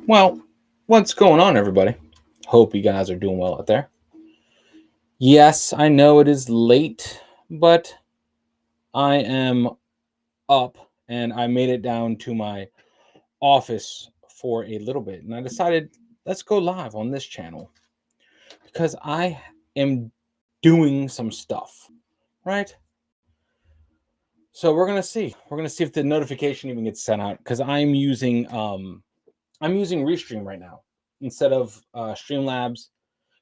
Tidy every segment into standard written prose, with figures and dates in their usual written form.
Well, what's going on, everybody? Hope you guys are doing well out there. Yes, I know it is late, but I am up and I made it down to my office for a little bit. And I decided, let's go live on this channel because I am doing some stuff, right? So we're gonna see. We're gonna see if the notification even gets sent out because I'm using Restream right now instead of Streamlabs,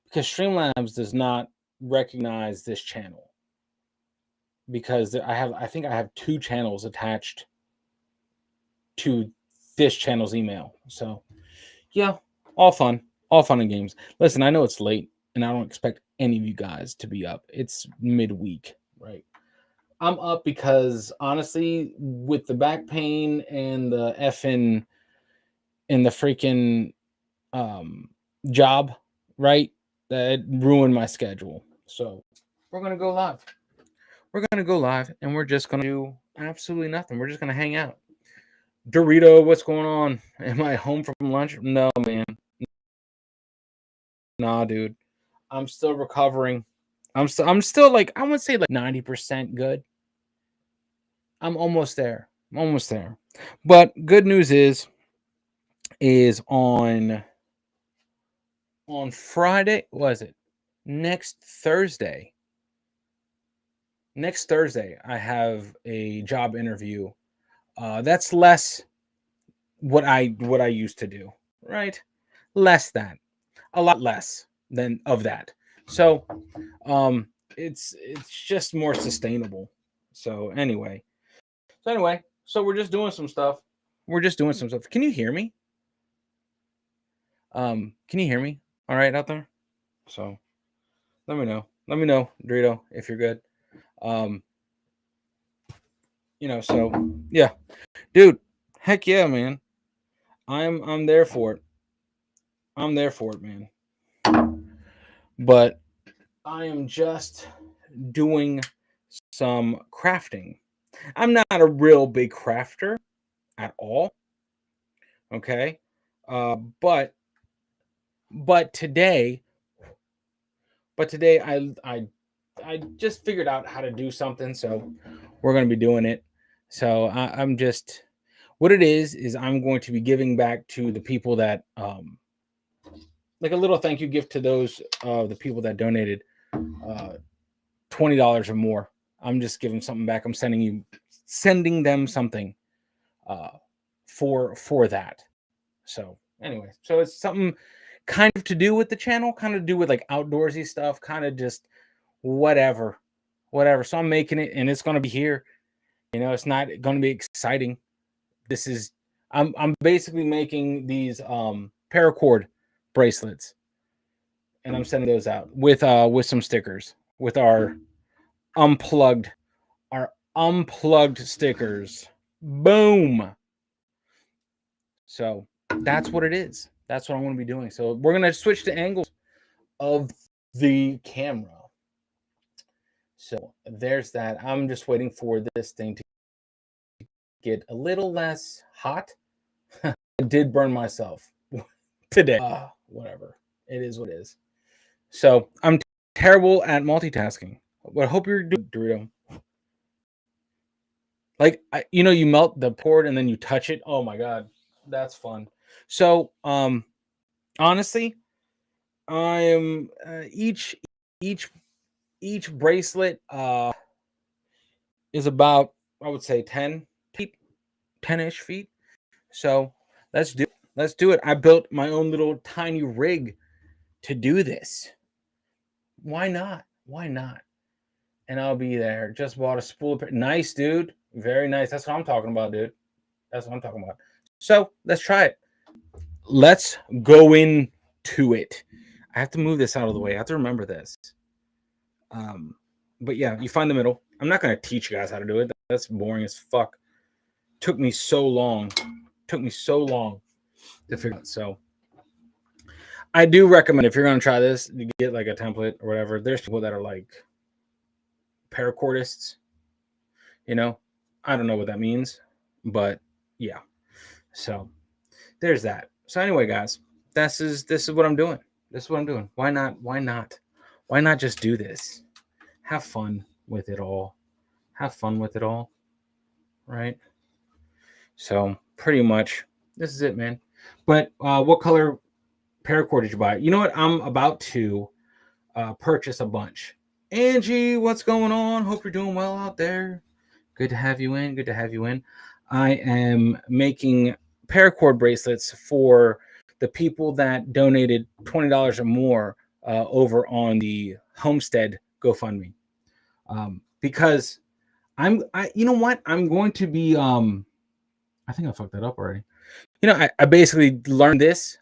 because Streamlabs does not recognize this channel because I think I have two channels attached to this channel's email. So yeah, all fun and games. Listen, I know it's late and I don't expect any of you guys to be up. It's midweek, right? I'm up because honestly, with the back pain and the effing and the freaking job, right? That ruined my schedule. So we're gonna go live. We're gonna go live and we're just gonna do absolutely nothing. We're just gonna hang out. Dorito, what's going on? Am I home from lunch? No, man. Nah, dude. I'm still recovering. I'm still like, I would say like 90% good. I'm almost there. But good news is on Friday, was it? Next Thursday, I have a job interview. That's less what I used to do, right? Less than, a lot less than of that. So, it's just more sustainable. So anyway, so we're just doing some stuff. Can you hear me? Can you hear me? All right out there. So let me know, Dorito, if you're good. So yeah, dude, heck yeah, man. I'm there for it. Man. But I am just doing some crafting. I'm not a real big crafter at all. Okay. But today I just figured out how to do something, so we're gonna be doing it. So I'm just, what it is I'm going to be giving back to the people that like a little thank you gift to those the people that donated $20 or more. I'm just giving something back. I'm sending them something for that. So anyway, so it's something kind of to do with the channel, kind of do with like outdoorsy stuff, kind of just whatever. So I'm making it and it's going to be here. It's not going to be exciting. I'm basically making these Paracord bracelets and I'm sending those out with some stickers with our unplugged stickers. Boom. So that's what it is. That's what I'm going to be doing. So we're going to switch to angles of the camera. So there's that. I'm just waiting for this thing to get a little less hot. I did burn myself today. Whatever. It is what it is. So I'm terrible at multitasking. But I hope you're doing, Dorito. Like, you melt the port and then you touch it. Oh my God. That's fun. So, honestly, I am each bracelet is about, I would say 10-ish feet. So let's do it. I built my own little tiny rig to do this. Why not? And I'll be there. Just bought a spool of nice, dude. Very nice. That's what I'm talking about, dude. So let's try it. Let's go into it. I have to move this out of the way. I have to remember this. But yeah, you find the middle. I'm not going to teach you guys how to do it. That's boring as fuck. Took me so long to figure out. So I do recommend, if you're going to try this, you get like a template or whatever. There's people that are like paracordists. I don't know what that means, but yeah. So there's that. So anyway, guys, this is what I'm doing. This is what I'm doing. Why not? Why not? Why not just do this? Have fun with it all. Have fun with it all, right? So pretty much, this is it, man. But what color paracord did you buy? You know what? I'm about to purchase a bunch. Angie, what's going on? Hope you're doing well out there. Good to have you in. Good to have you in. I am making paracord bracelets for the people that donated $20 or more over on the Homestead GoFundMe. Because you know what? I'm going to be, I think I fucked that up already. You know, I basically learned this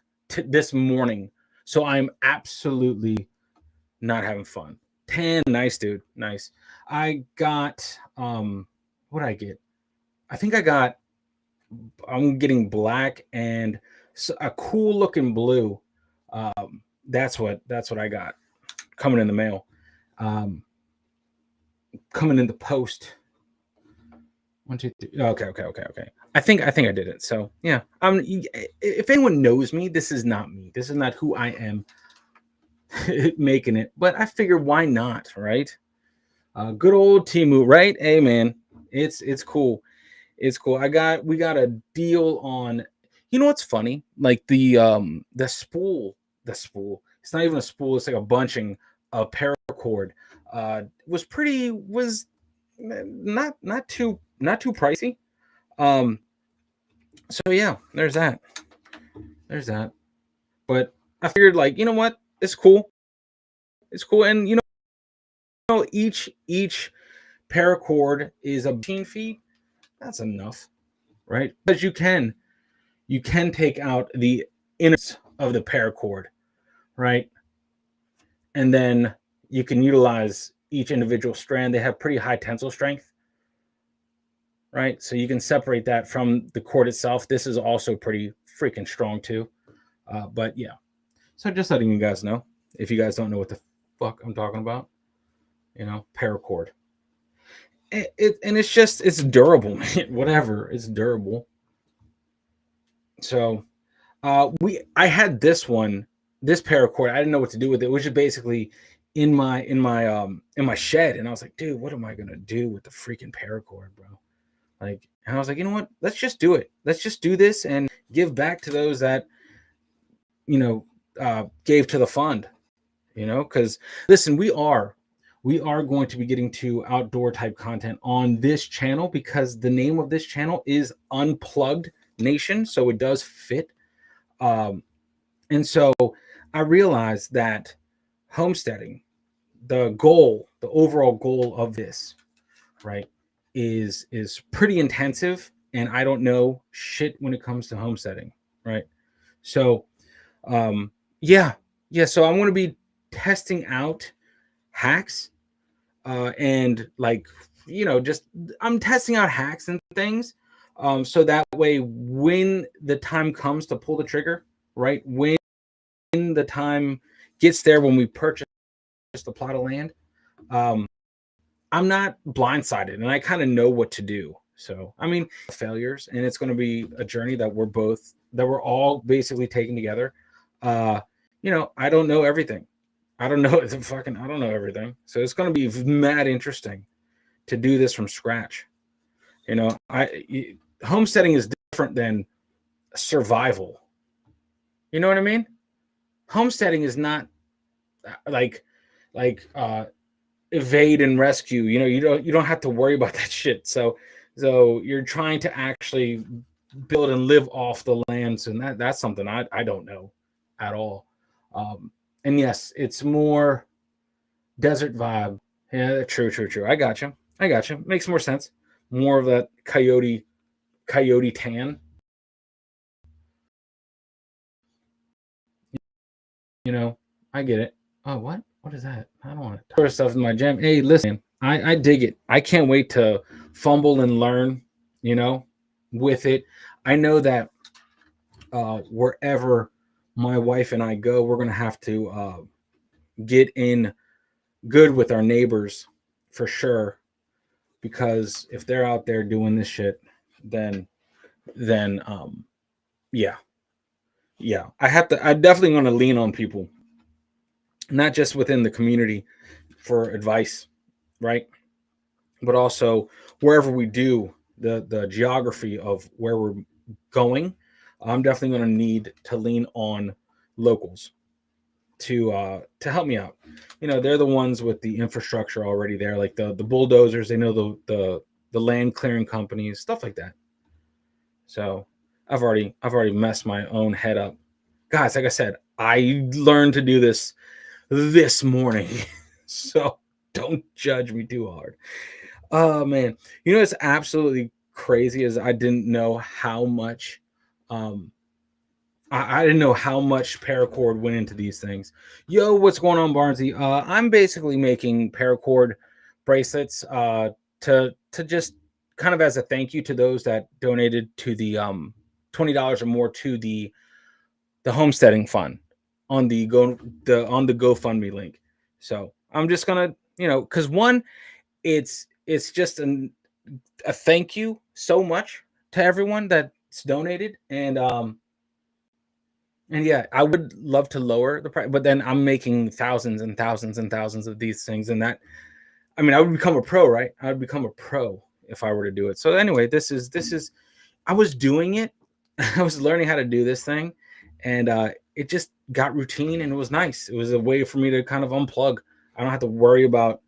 morning. So I'm absolutely not having fun. 10, nice, dude. Nice. I got, what did I get? I think I'm getting black and a cool looking blue. That's what I got coming in the mail. Coming in the post. 1, 2, 3. Okay. I think I did it. So yeah, if anyone knows me, this is not me. This is not who I am making it. But I figure why not, right? Good old Timu, right? Hey man, it's cool. It's cool. We got a deal on. You know what's funny? Like the spool. It's not even a spool. It's like a bunching of paracord. Was not too pricey. So yeah, there's that. But I figured, like, you know what? It's cool. And you know, each paracord is a 15 feet. That's enough, right? Because you can take out the innards of the paracord, right? And then you can utilize each individual strand. They have pretty high tensile strength, right? So you can separate that from the cord itself. This is also pretty freaking strong too. But yeah, so just letting you guys know, if you guys don't know what the fuck I'm talking about, you know, paracord. And it's durable, whatever. It's durable. So I had this paracord. I didn't know what to do with it. It was just basically in my shed, and I was like, dude, what am I gonna do with the freaking paracord, bro? Like, and I was like, you know what? Let's just do it. Let's just do this and give back to those that, you know, gave to the fund. You know, because listen, we are going to be getting to outdoor type content on this channel because the name of this channel is Unplugged Nation, so it does fit. And so I realized that homesteading, the overall goal of this, right, is pretty intensive, and I don't know shit when it comes to homesteading, right? So, yeah. So I'm going to be testing out hacks, and, like, you know, just I'm testing out hacks and things, so that way when the time comes to pull the trigger, right, when the time gets there, when we purchase the plot of land, I'm not blindsided, and I kind of know what to do. So I mean, failures, and it's going to be a journey that we're all basically taking together. You know, I don't know everything. I don't know everything. So it's going to be mad interesting to do this from scratch. You know, homesteading is different than survival. You know what I mean? Homesteading is not like evade and rescue. You know, you don't have to worry about that shit. So you're trying to actually build and live off the lands, and that's something I don't know at all. And yes, it's more desert vibe. Yeah, true. I got you. Makes more sense. More of that coyote tan. You know, I get it. Oh, what? What is that? I don't want to. Stuff in my jam. Hey, listen, I dig it. I can't wait to fumble and learn, you know, with it. I know that wherever my wife and I go, we're going to have to get in good with our neighbors for sure. Because if they're out there doing this shit, then yeah. yeah, I definitely want to lean on people, not just within the community for advice, right? But also wherever we do the geography of where we're going. I'm definitely going to need to lean on locals to help me out. You know, they're the ones with the infrastructure already there, like the bulldozers. They know the land clearing companies, stuff like that. So I've already messed my own head up, guys. Like I said, I learned to do this morning, so don't judge me too hard. Oh man, you know it's absolutely crazy is I didn't know how much um I didn't know how much paracord went into these things. Yo, what's going on, Barnesy? I'm basically making paracord bracelets to just kind of as a thank you to those that donated to the $20 or more to the homesteading fund on the GoFundMe link. So I'm just gonna, because one, it's just a thank you so much to everyone that's donated, and yeah, I would love to lower the price, but then I'm making thousands and thousands and thousands of these things, and that, I mean, I would become a pro, right? I would become a pro if I were to do it. So anyway, this is I was doing it. I was learning how to do this thing, and it just got routine, and it was nice. It was a way for me to kind of unplug. I don't have to worry about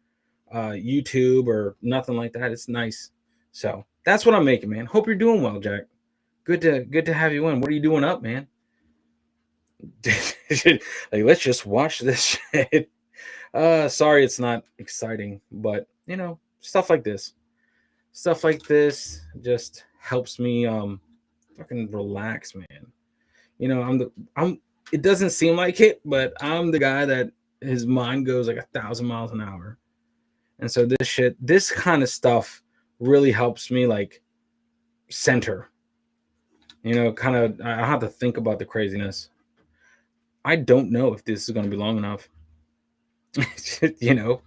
YouTube or nothing like that. It's nice. So that's what I'm making, man. Hope you're doing well, Jack. Good to have you in. What are you doing up, man? Like, let's just watch this shit. Sorry, it's not exciting, but stuff like this just helps me fucking relax, man. I'm. It doesn't seem like it, but I'm the guy that his mind goes like 1,000 miles an hour, and so this kind of stuff really helps me like center. Kind of. I don't have to think about the craziness. I don't know if this is going to be long enough. you know,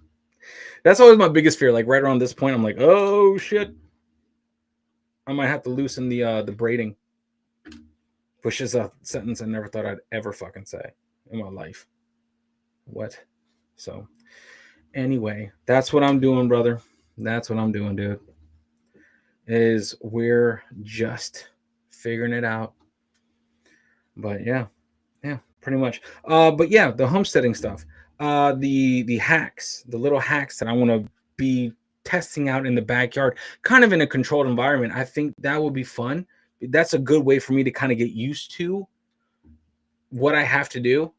that's always my biggest fear. Like right around this point, I'm like, oh shit, I might have to loosen the braiding, which is a sentence I never thought I'd ever fucking say in my life. What? So anyway, that's what I'm doing, brother. That's what I'm doing, dude. Is we're just figuring it out. But yeah, pretty much. But yeah, the homesteading stuff. The hacks, the little hacks that I want to be testing out in the backyard, kind of in a controlled environment. I think that would be fun. That's a good way for me to kind of get used to what I have to do.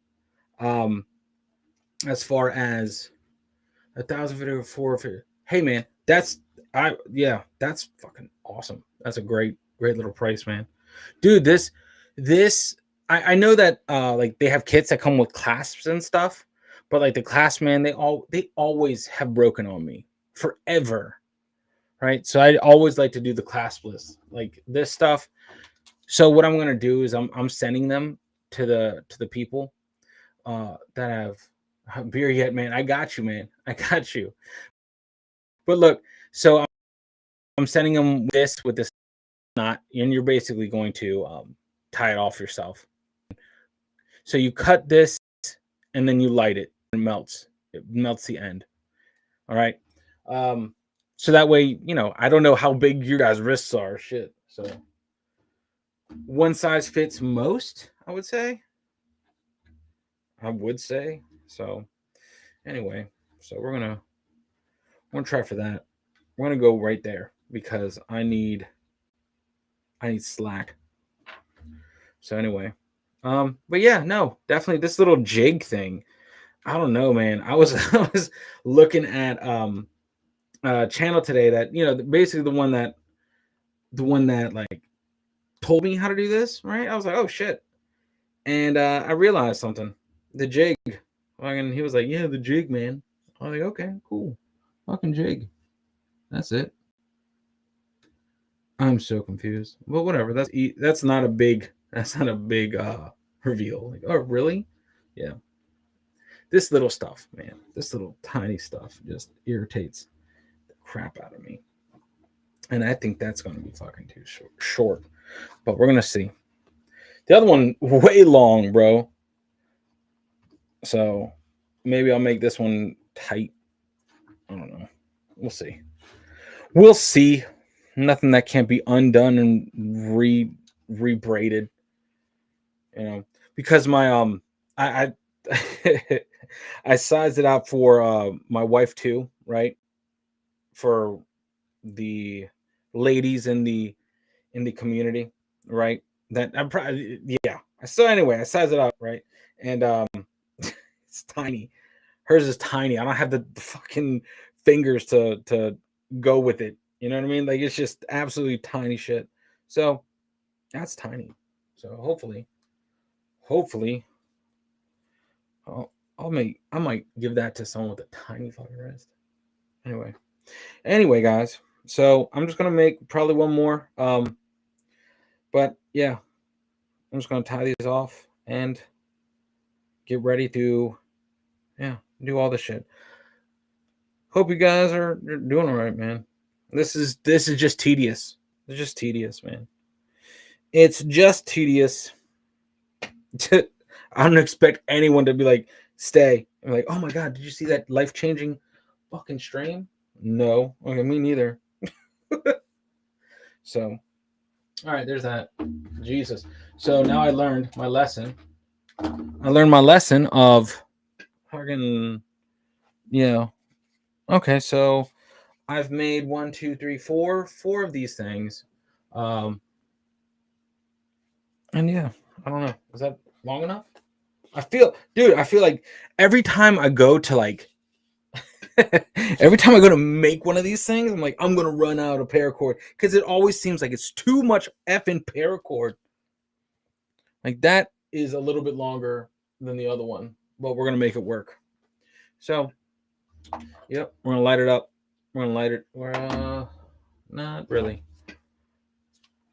Um, as far as 1,000 for hey man, that's fucking awesome. That's a great little price, man. Dude, this I know that like they have kits that come with clasps and stuff, but like the clasp, man, they always have broken on me forever, right? So I always like to do the claspless, like this stuff. So what I'm gonna do is I'm sending them to the people that have beer yet, man. I got you, man. I got you. But look, so I'm sending them this with this knot, and you're basically going to tie it off yourself. So you cut this and then you light it and melts. It melts the end. All right. Um, so that way, I don't know how big your guys' wrists are. Shit. So one size fits most, I would say. So anyway, so we're gonna try for that. We're gonna go right there because I need slack. So anyway, but yeah, no, definitely this little jig thing. I don't know, man. I was I was looking at a channel today that basically the one that like told me how to do this. Right? I was like, oh shit, and I realized something. The jig. And he was like, yeah, the jig, man. I was like, okay, cool, fucking jig. That's it. I'm so confused. Well, whatever. That's not a big reveal. Like, oh, really? Yeah. This little stuff, man. This little tiny stuff just irritates the crap out of me. And I think that's going to be fucking too short. But we're going to see. The other one way long, bro. So maybe I'll make this one tight. I don't know. We'll see. We'll see. Nothing that can't be undone and rebraided. You know, because my I I sized it out for my wife too, right? For the ladies in the community, right? That I'm probably, yeah. So anyway, I sized it out, right? And it's tiny. Hers is tiny. I don't have the fucking fingers to go with it. You know what I mean? Like it's just absolutely tiny shit. So that's tiny. So hopefully, I might give that to someone with a tiny fucking wrist. Anyway, guys. So I'm just gonna make probably one more. But yeah, I'm just gonna tie these off and get ready to do all the shit. Hope you guys are doing all right, man. This is just tedious. It's just tedious, man. It's just tedious. I don't expect anyone to be like, stay. I'm like, oh my god, did you see that life-changing fucking stream? No. Okay, me neither. So, all right, there's that. Jesus. So now I learned my lesson. I learned my lesson of fucking, okay, so I've made 4 of these things. And yeah, I don't know. Is that long enough? I feel like every time I go to like every time I go to make one of these things, I'm like, I'm gonna run out of paracord because it always seems like it's too much effing paracord. Like that is a little bit longer than the other one, but we're gonna make it work. So, yep, we're gonna light it up. We're gonna light it. We're not really.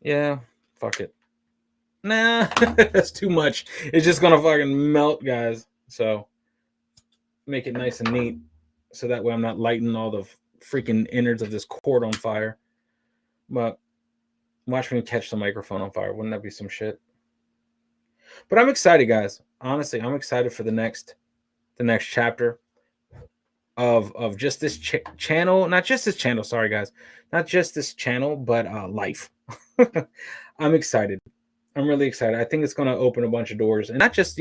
Yeah, fuck it. Nah, that's too much. It's just gonna fucking melt, guys. So make it nice and neat, so that way I'm not lighting all the freaking innards of this cord on fire. But watch me catch the microphone on fire. Wouldn't that be some shit? But I'm excited, guys. Honestly, I'm excited for the next chapter of just this channel. Not just this channel. Sorry, guys. Not just this channel, but life. I'm excited. I'm really excited. I think it's going to open a bunch of doors, and not just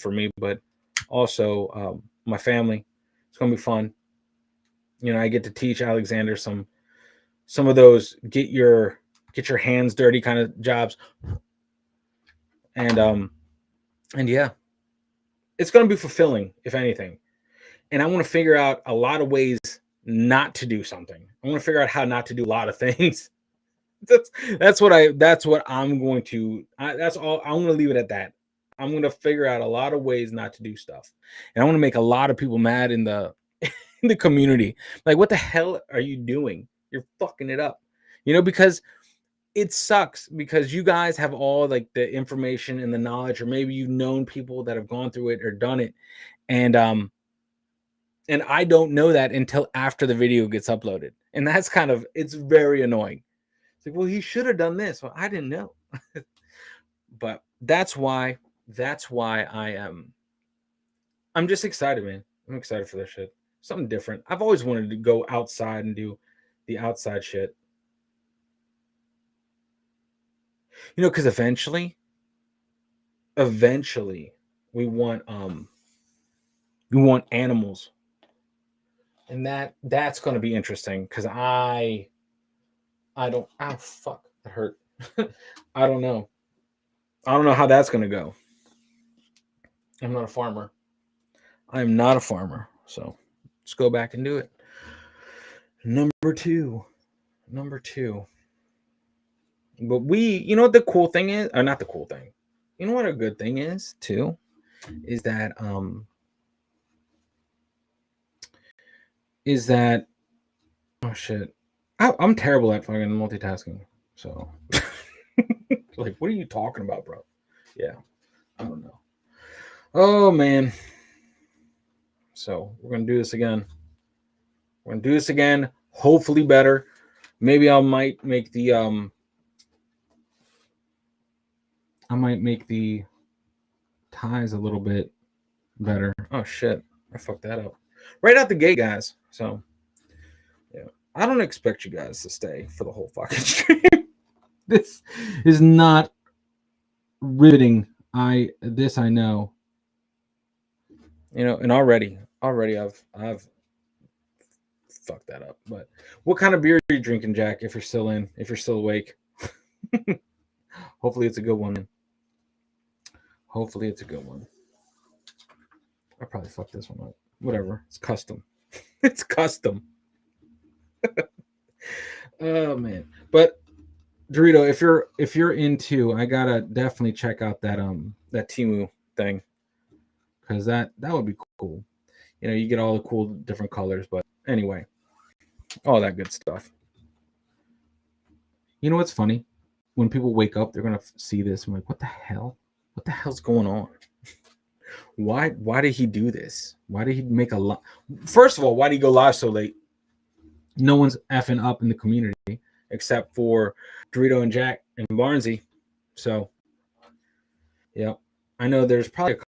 for me, but also my family. It's going to be fun. I get to teach Alexander some of those get your hands dirty kind of jobs, and yeah, it's going to be fulfilling, if anything. And I want to figure out a lot of ways not to do something. I want to figure out how not to do a lot of things. That's what I'm going to. That's all. I'm going to leave it at that. I'm going to figure out a lot of ways not to do stuff, and I want to make a lot of people mad in the in the community. Like, what the hell are you doing? You're fucking it up, because it sucks because you guys have all like the information and the knowledge, or maybe you've known people that have gone through it or done it, and I don't know that until after the video gets uploaded, and that's it's very annoying. It's like, well, he should have done this. Well, I didn't know. But that's why I'm just excited, man. I'm excited for this shit. Something different. I've always wanted to go outside and do the outside shit. Because eventually we want animals. And that's going to be interesting because I don't, oh fuck, it hurt. I don't know how that's going to go. I'm not a farmer. I'm not a farmer. So let's go back and do it. Number two. But what the cool thing is, or not the cool thing. You know what a good thing is too? Is that oh shit. I'm terrible at fucking multitasking. So like, what are you talking about, bro? Yeah. I don't know. Oh man. So we're gonna do this again. Hopefully better. Maybe I might make the I might make the ties a little bit better. Oh shit, I fucked that up right out the gate, guys. So yeah, I don't expect you guys to stay for the whole fucking stream. This is not riveting. I know. You know, and already I've fucked that up. But what kind of beer are you drinking, Jack? If you're still awake. Hopefully it's a good one. Hopefully it's a good one. I probably fucked this one up. Whatever. It's custom. It's custom. Oh man. But Dorito, if you're into, I gotta definitely check out that Temu thing. Because that would be cool. You know, you get all the cool different colors, but anyway. All that good stuff. You know what's funny? When people wake up, they're gonna see this. I'm like, what the hell? What the hell's going on? Why did he do this? Why did he make a lot? First of all, why did he go live so late? No one's effing up in the community except for Dorito and Jack and Barnesy. So, yeah, I know there's probably a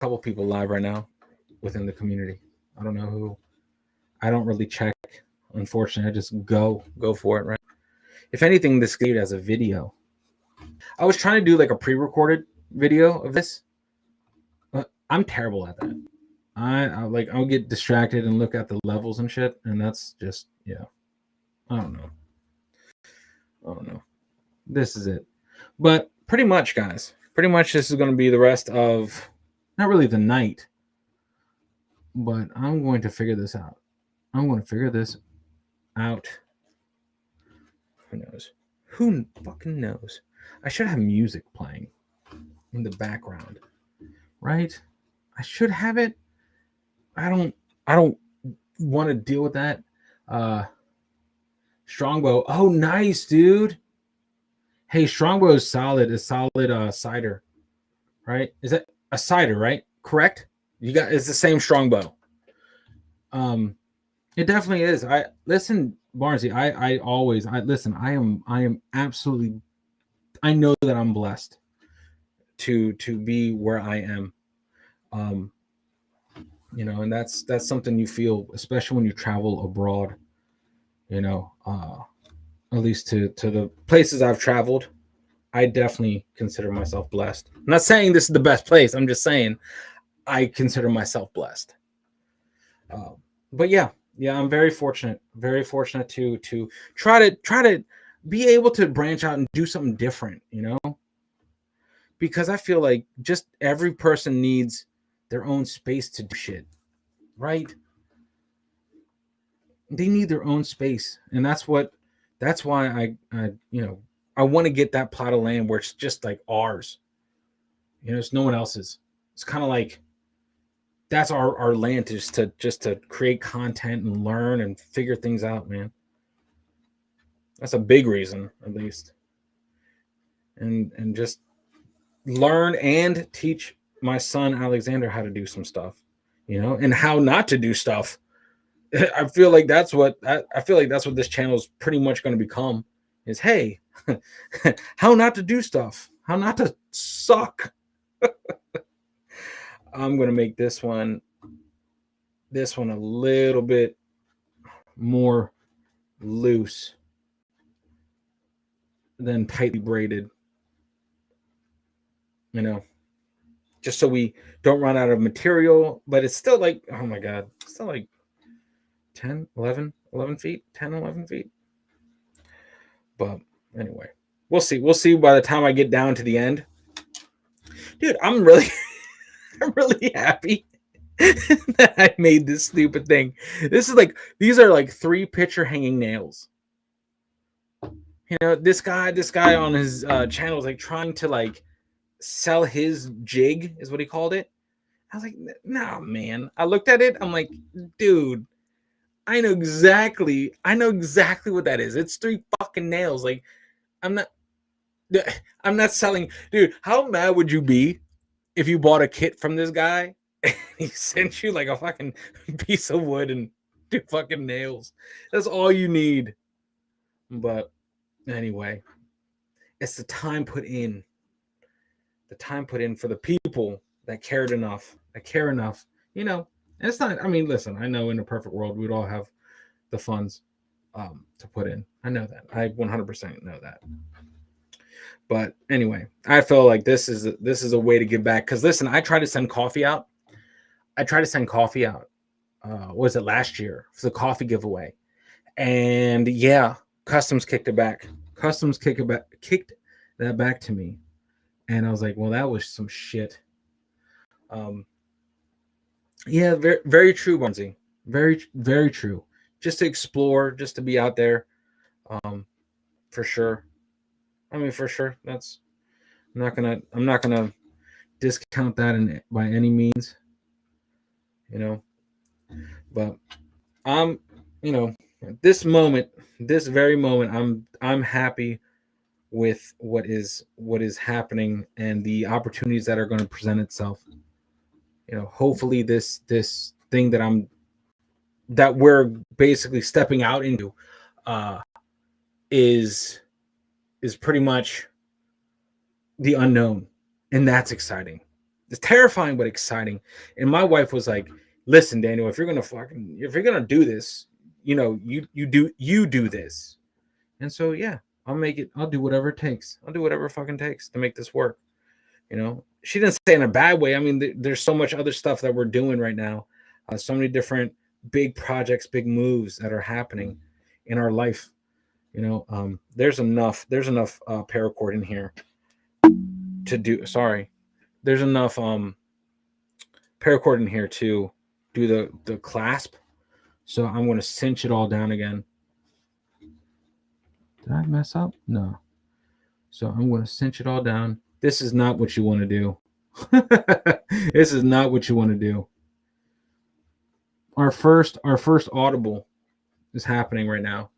couple people live right now within the community. I don't know who. I don't really check. Unfortunately, I just go for it, right? If anything, this gave it as a video. I was trying to do like a pre-recorded video of this. I'm terrible at that. I'll get distracted and look at the levels and shit, and that's just I don't know. This is it. But pretty much, guys. Pretty much this is going to be the rest of not really the night, but I'm going to figure this out. I'm going to figure this out. Who knows? Who fucking knows? I should have music playing in the background, right? I should have it. I don't want to deal with that. Strongbow. Oh, nice, dude. Hey, Strongbow is solid. A solid cider, right? Is that a cider, right? Correct. You got it's the same Strongbow. It definitely is. I listen, Barnesy. I always listen. I am absolutely. I know that I'm blessed to be where I am. You know, and that's something you feel, especially when you travel abroad. You know, at least to the places I've traveled, I definitely consider myself blessed. I'm not saying this is the best place. I'm just saying I consider myself blessed. But yeah, I'm very fortunate to try to be able to branch out and do something different, you know, because I feel like just every person needs their own space to do shit, right? They need their own space, and that's why I I want to get that plot of land where it's just like ours. You know, it's no one else's. It's kind of like that's our land just to create content and learn and figure things out, man. That's a big reason, at least. And just learn and teach my son Alexander how to do some stuff, you know, and how not to do stuff. I feel like that's what this channel is pretty much going to become is, hey, how not to do stuff, how not to suck. I'm going to make this one a little bit more loose than tightly braided, you know, just so we don't run out of material. But it's still like, oh my God, it's still like 10, 11 feet, 10, 11 feet. But anyway, we'll see by the time I get down to the end. Dude, I'm really happy that I made this stupid thing. This is like, these are like 3 picture hanging nails. You know, this guy on his channel was like trying to like sell his jig, is what he called it. I was like, nah, man. I looked at it. I'm like, dude, I know exactly what that is. It's 3 fucking nails. Like, I'm not selling. Dude, how mad would you be if you bought a kit from this guy and he sent you like a fucking piece of wood and 2 fucking nails? That's all you need. But anyway, it's the time put in. the time put in for the people that cared enough, that care enough, you know. And it's not, I mean, listen, I know in a perfect world we'd all have the funds to put in. I know that. I 100% know that. But anyway, I feel like this is a way to give back. Because listen, I try to send coffee out. What was it last year for the coffee giveaway? And yeah, Customs kicked it back. Customs kicked that back to me, and I was like, well, that was some shit. Yeah, very very true, Barnsey. Very very true. Just to explore, just to be out there, for sure. I mean, for sure. I'm not gonna discount that by any means, you know. But I'm, you know, this moment, this very moment, I'm happy with what is happening and the opportunities that are going to present itself. You know, hopefully this thing that we're basically stepping out into uh is pretty much the unknown, and that's exciting. It's terrifying but exciting. And my wife was like, listen, Daniel, if you're gonna do this, you know, you do this. And so yeah, I'll do whatever it takes. I'll do whatever it fucking takes to make this work. You know, she didn't say in a bad way. I mean, there's so much other stuff that we're doing right now. So many different big projects, big moves that are happening in our life. You know, there's enough paracord in here to do. Sorry, there's enough paracord in here to do the clasp. So I'm going to cinch it all down again. Did I mess up? No. So I'm going to cinch it all down. This is not what you want to do. This is not what you want to do. Our first audible is happening right now.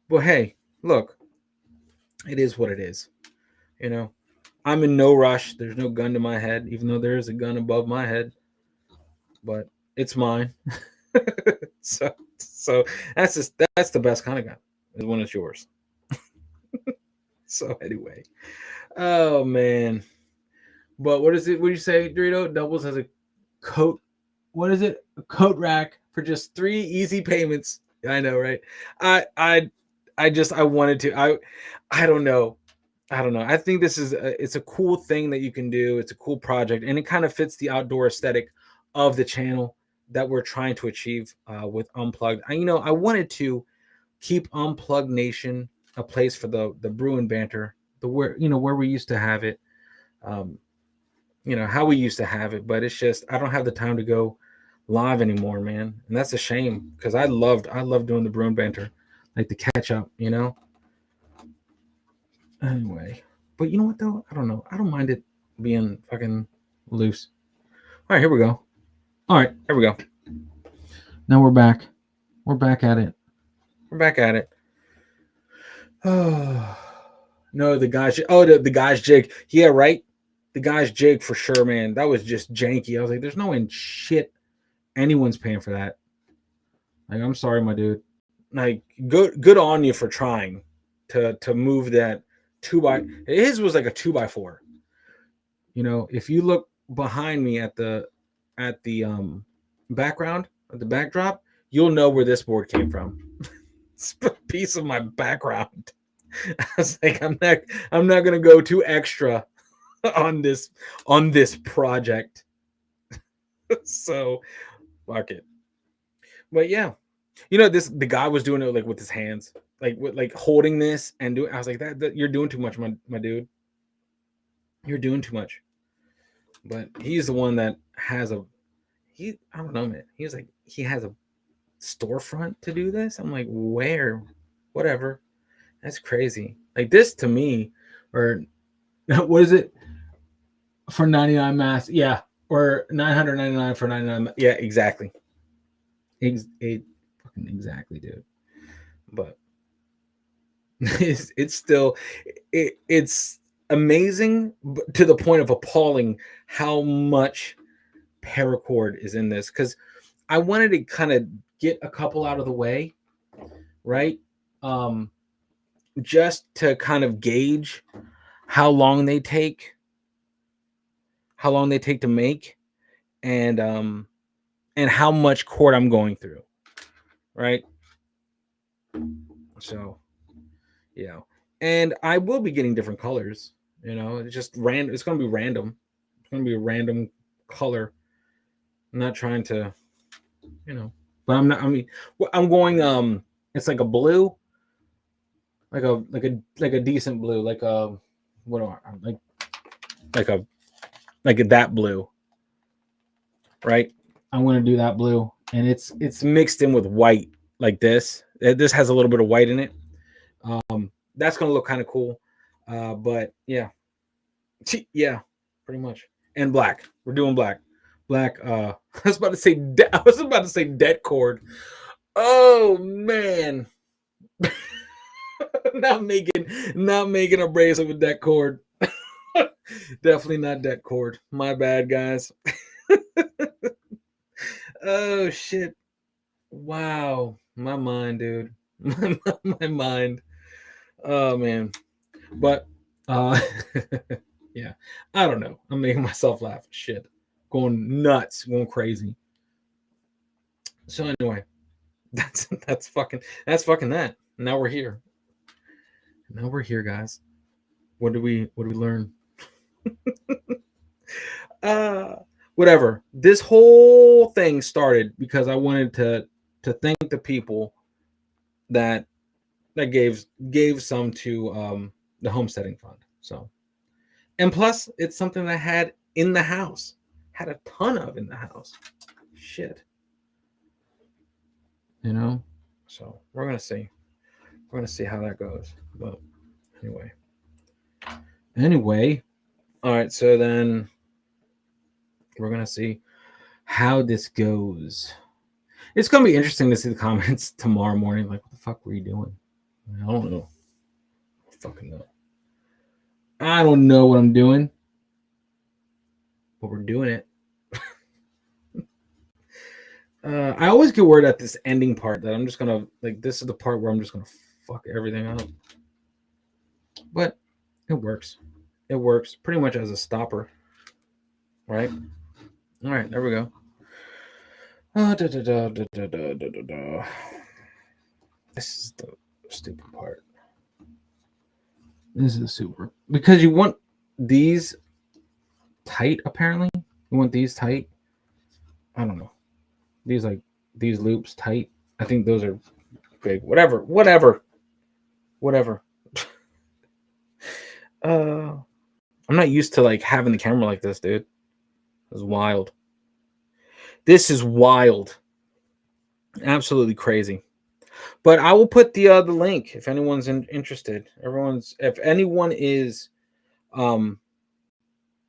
But hey, look, it is what it is. You know, I'm in no rush. There's no gun to my head, even though there is a gun above my head. But it's mine. so that's the best kind of gun, is when it's yours. So anyway, oh man. But what is it? What do you say, Dorito? Doubles as a coat. What is it? A coat rack for just 3 easy payments. I know, right? I wanted to. I don't know. I think this is it's a cool thing that you can do. It's a cool project, and it kind of fits the outdoor aesthetic of the channel that we're trying to achieve with Unplugged. I wanted to keep Unplugged Nation a place for the brew and banter, where we used to have it. How we used to have it, but it's just I don't have the time to go live anymore, man, and that's a shame, because I loved doing the brew and banter, like the catch up, Anyway, but you know what though? I don't know. I don't mind it being fucking loose. All right, here we go. All right, here we go. Now we're back. We're back at it. Oh no, the guy's the guy's jig. Yeah, right. The guy's jig for sure, man. That was just janky. I was like, there's no in shit anyone's paying for that. Like, I'm sorry, my dude. Like, good on you for trying to move that 2x. His was like a 2x4. If you look behind me at the background, at the backdrop, you'll know where this board came from. It's a piece of my background. I was like, I'm not gonna go too extra on this project. So fuck it. But yeah, the guy was doing it like with his hands, like holding this and doing. I was like, that you're doing too much, my dude. You're doing too much. But he's the one that has I don't know, man. He was like, he has a storefront to do this. I'm like, where? Whatever. That's crazy. Like, this to me, or what is it? For 99 masks, yeah, or 999 for 99. Yeah, exactly. Exactly, dude. But it's still it's amazing to the point of appalling how much paracord is in this, because I wanted to kind of get a couple out of the way, right? Just to kind of gauge how long they take, how long they take to make, and how much cord I'm going through, right? So, and I will be getting different colors. It's just random. It's going to be random. It's going to be a random color. I'm not trying to, but I'm not. I mean, I'm going. It's like a blue, like a decent blue, like a what are like a that blue, right? I'm going to do that blue, and it's mixed in with white like this. This has a little bit of white in it. That's going to look kind of cool. But yeah, pretty much. And black. We're doing black. Black. I was about to say debt cord. Oh man. not making a bracelet with debt cord. Definitely not debt cord. My bad, guys. Oh shit. Wow. My mind, dude. My mind. Oh man. But yeah. I don't know. I'm making myself laugh. Shit. Going nuts, going crazy. So anyway, that's fucking that. Now we're here. Now we're here, guys. What do we learn? Whatever. This whole thing started because I wanted to thank the people that gave some to the homesteading fund. So, and plus it's something that I had in the house. Had a ton of in the house. Shit. So we're gonna see. We're gonna see how that goes. But anyway, all right. So then we're gonna see how this goes. It's gonna be interesting to see the comments tomorrow morning. Like, what the fuck were you doing? I don't know. I fucking know. I don't know what I'm doing, but we're doing it. I always get worried at this ending part that I'm just gonna this is the part where I'm just gonna fuck everything up. But it works. It works pretty much as a stopper, right? All right, there we go. This is the stupid part. This is the super because you want these tight. Apparently, you want these tight. I don't know. These loops tight. I think those are big. Whatever. I'm not used to having the camera like this, dude. This is wild. This is wild. Absolutely crazy. But I will put the link if anyone's interested. If anyone is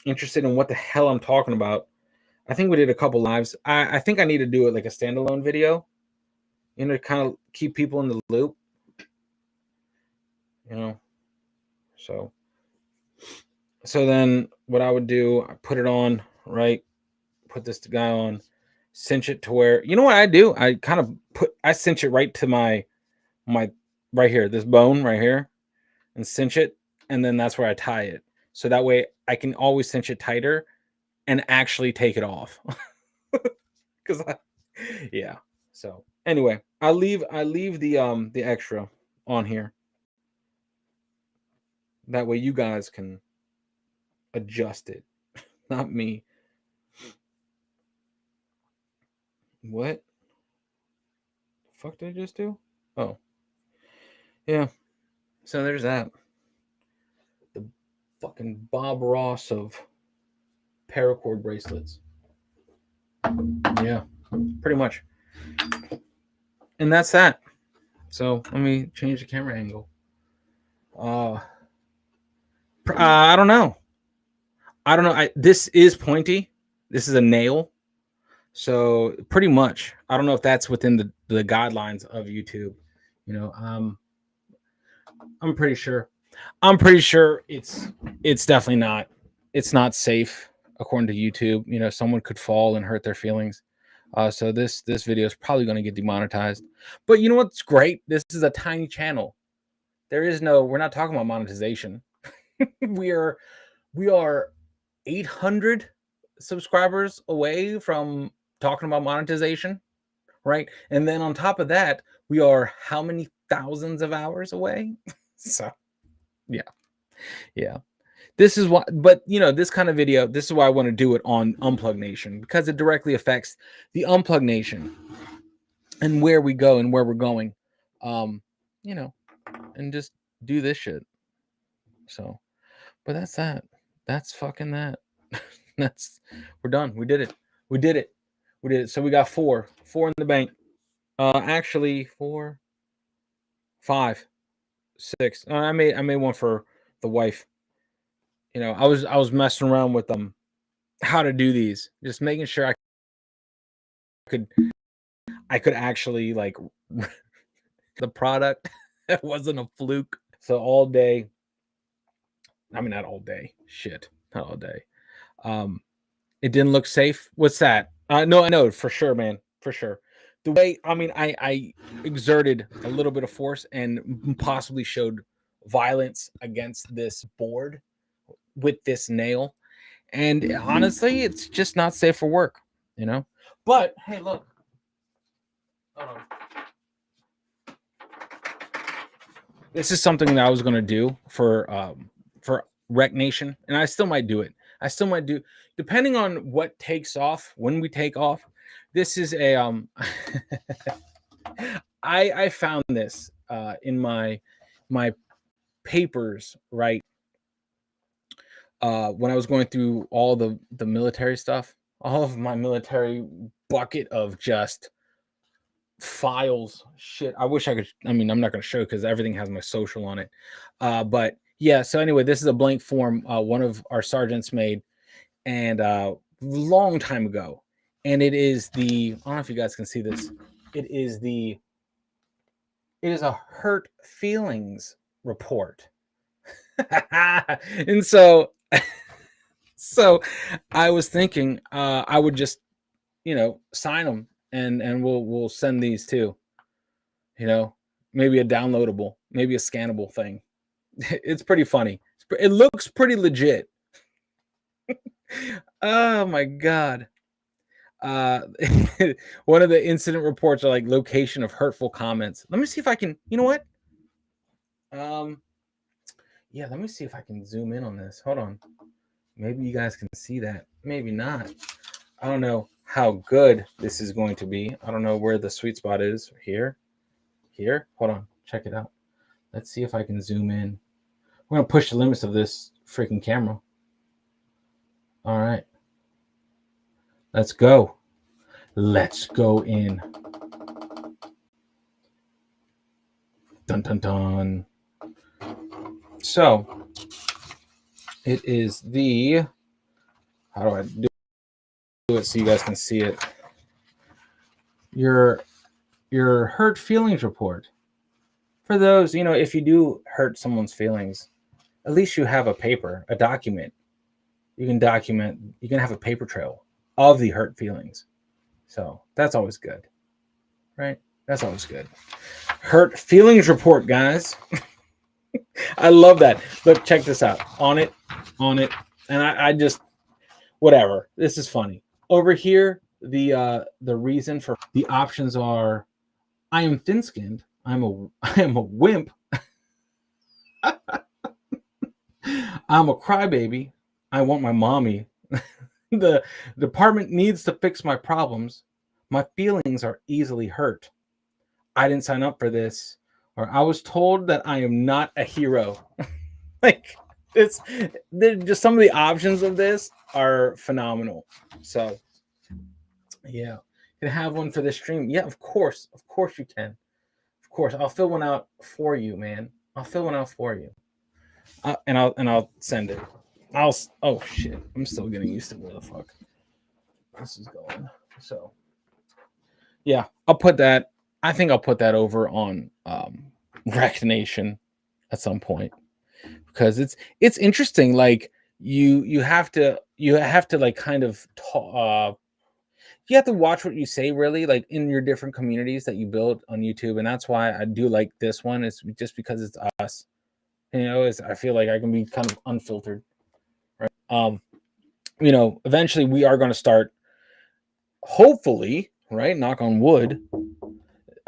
interested in what the hell I'm talking about. I think we did a couple lives. I think I need to do it like a standalone video, to kind of keep people in the loop. So then what I would do, I put it on, right? Put this guy on, cinch it to where, you know what I do? I cinch it right to my right here, this bone right here, and cinch it. And then that's where I tie it. So that way I can always cinch it tighter and actually take it off. Cause so anyway, I leave the extra on here. That way you guys can adjust it, not me. What the fuck did I just do? Oh, yeah. So there's that. The fucking Bob Ross of paracord bracelets. Yeah, pretty much. And that's that. So let me change the camera angle. I don't know. This is pointy. This is a nail. So pretty much, I don't know if that's within the guidelines of YouTube. I'm pretty sure. It's definitely not. It's not safe according to YouTube. Someone could fall and hurt their feelings. So this video is probably going to get demonetized. But you know what's great? This is a tiny channel. We're not talking about monetization. we are 800 subscribers away from talking about monetization, right? And then on top of that, we are how many thousands of hours away? So, yeah. This is why, but this kind of video, this is why I want to do it on Unplug Nation, because it directly affects the Unplug Nation and where we go and where we're going. And just do this shit. So, but that's that. That's fucking that. We're done. We did it. So we got four in the bank. Actually 4, 5, 6. I made one for the wife. I was messing around with how to do these, just making sure I could actually like the product. It wasn't a fluke. So all day. I mean, not all day. Shit, not all day. It didn't look safe. What's that? No, I know for sure, man, for sure. The way, I mean, I exerted a little bit of force and possibly showed violence against this board with this nail, and honestly, it's just not safe for work, But hey, look. Hold on. This is something that I was gonna do for Rec Nation, and I still might do it. I still might do, depending on what takes off, when we take off. This is a I found this in my papers, right? When I was going through all the military stuff, all of my military bucket of just files, shit. I wish I could. I mean, I'm not going to show because everything has my social on it. But yeah. So anyway, this is a blank form one of our sergeants made, and long time ago. And it is the. I don't know if you guys can see this. It is a hurt feelings report. And so I was thinking I would just sign them and we'll send these too. Maybe a downloadable, maybe a scannable thing. It's pretty funny. It looks pretty legit. Oh my god. One of the incident reports are like location of hurtful comments. Let me see if I can, you know what? Yeah, let me see if I can zoom in on this. Hold on. Maybe you guys can see that. Maybe not. I don't know how good this is going to be. I don't know where the sweet spot is. Here. Hold on. Check it out. Let's see if I can zoom in. We're going to push the limits of this freaking camera. All right. Let's go. Let's go in. Dun, dun, dun. So, it is the... How do I do it so you guys can see it? Your hurt feelings report. For those, if you do hurt someone's feelings, at least you have a paper, a document. You can document, you can have a paper trail of the hurt feelings. So that's always good, right? That's always good. Hurt feelings report, guys. I love that. Look, check this out. On it. And I just, whatever. This is funny. Over here, the reason for the options are, I am thin-skinned. I am a wimp. I'm a crybaby. I want my mommy. The department needs to fix my problems. My feelings are easily hurt. I didn't sign up for this, or I was told that I am not a hero. Like it's just some of the options of this are phenomenal. So yeah, can I have one for this stream? Yeah, of course you can. Of course, I'll fill one out for you, man. I'll fill one out for you, and I'll send it. Oh shit, I'm still getting used to where the fuck this is going. So yeah, I'll put that. I think I'll put that over on Rec Nation at some point, because it's interesting. Like you have to like kind of you have to watch what you say, really, like in your different communities that you build on YouTube. And that's why I do like this one, is just because it's us. I feel like I can be kind of unfiltered, right? you know, eventually we are going to start, hopefully, right? Knock on wood.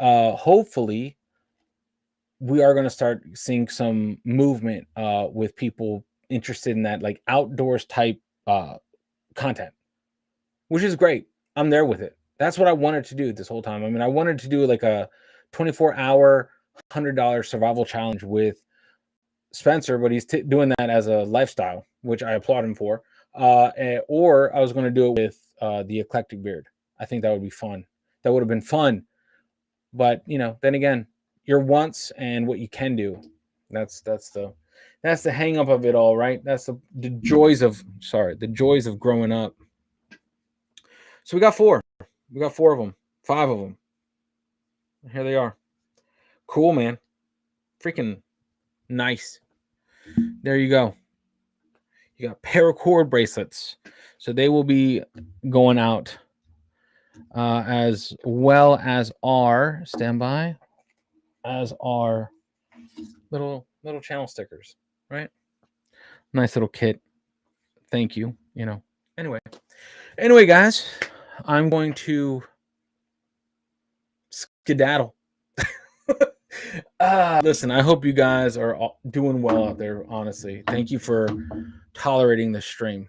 Hopefully, we are going to start seeing some movement with people interested in that, like outdoors type content, which is great. I'm there with it. That's what I wanted to do this whole time. I mean, I wanted to do like a 24-hour, $100 survival challenge with Spencer, but he's doing that as a lifestyle, which I applaud him for. Or I was going to do it with the Eclectic Beard. I think that would be fun. That would have been fun. But you know, then again, your wants and what you can do. That's the hang up of it all, right? That's the joys of growing up. So we got four. We got four of them, five of them. Here they are. Cool, man. Freaking nice. There you go. You got Paracord bracelets. So they will be going out as well as our standby, as our little channel stickers, right? Nice little kit. Thank you. You know. Anyway, guys, I'm going to skedaddle. Listen, I hope you guys are doing well out there. Honestly, thank you for tolerating the stream.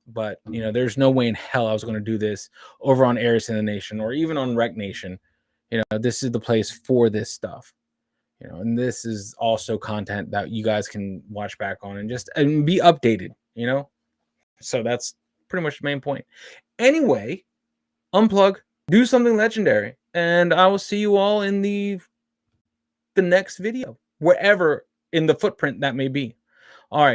But you know, there's no way in hell I was going to do this over on Aries in the Nation or even on Rec Nation. You know, this is the place for this stuff. You know, and this is also content that you guys can watch back on and be updated. You know, so that's pretty much the main point. Anyway, unplug, do something legendary, and I will see you all in the next video, wherever in the footprint that may be. All right.